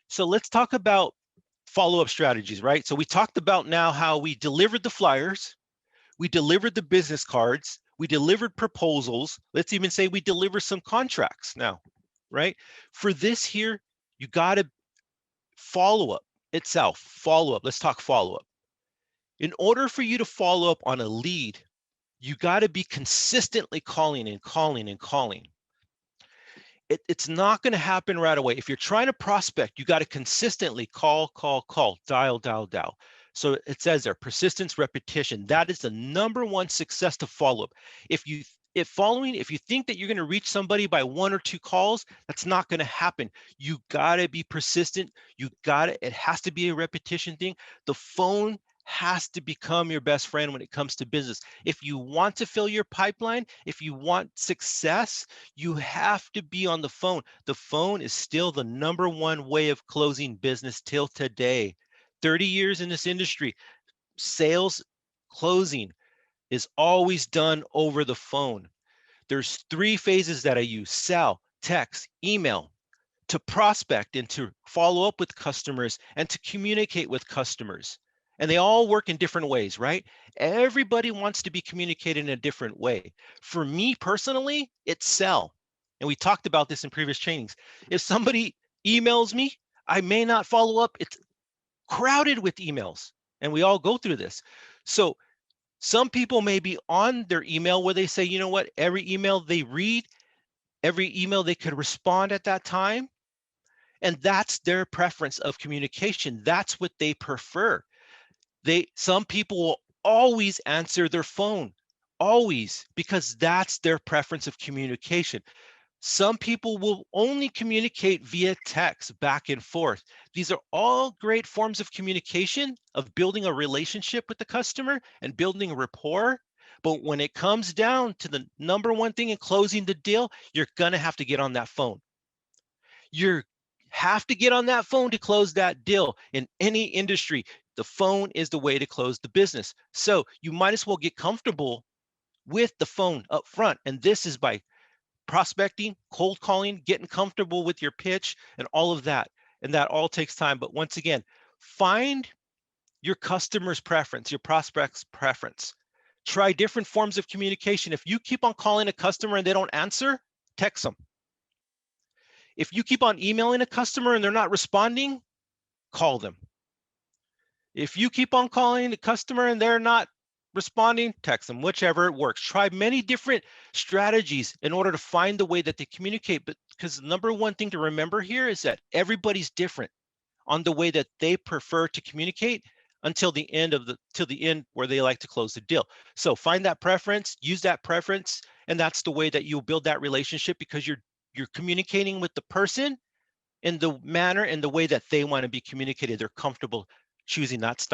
So let's talk about follow-up strategies, right? So we talked about now how we delivered the flyers, we delivered the business cards, we delivered proposals. Let's even say we deliver some contracts now, right? For this here, you got to follow up itself, follow up. Let's talk follow up. In order for you to follow up on a lead, you got to be consistently calling and calling and calling. It's not going to happen right away. If you're trying to prospect, you got to consistently call, dial, dial, dial. So it says there, persistence, repetition. That is the number one success to follow up. If you think that you're going to reach somebody by 1 or 2 calls, that's not going to happen. You got to be persistent. It has to be a repetition thing. The phone has to become your best friend when it comes to business. If you want to fill your pipeline, if you want success, you have to be on the phone. The phone is still the number one way of closing business till today. 30 years in this industry, sales closing is always done over the phone. There's 3 phases that I use: sell, text, email, to prospect and to follow up with customers and to communicate with customers. And they all work in different ways, right? Everybody wants to be communicated in a different way. For me personally, it's sell. And we talked about this in previous trainings. If somebody emails me, I may not follow up. It's crowded with emails, and we all go through this. So some people may be on their email where they say, you know what, every email they read, every email they could respond at that time, and that's their preference of communication. That's what they prefer. Some people will always answer their phone, always, because that's their preference of communication. Some people will only communicate via text back and forth. These are all great forms of communication, of building a relationship with the customer and building a rapport. But when it comes down to the number one thing in closing the deal, you're going to have to get on that phone. You have to get on that phone to close that deal. In any industry, the phone is the way to close the business. So you might as well get comfortable with the phone up front. And this is by prospecting, cold calling, getting comfortable with your pitch, and all of that. And that all takes time. But once again, find your customer's preference, your prospect's preference. Try different forms of communication. If you keep on calling a customer and they don't answer, text them. If you keep on emailing a customer and they're not responding, call them. If you keep on calling the customer and they're not responding, text them, whichever it works. Try many different strategies in order to find the way that they communicate. But because the number one thing to remember here is that everybody's different on the way that they prefer to communicate until the end where they like to close the deal. So find that preference, use that preference, and that's the way that you'll build that relationship, because you're communicating with the person in the manner and the way that they want to be communicated. They're comfortable choosing that style.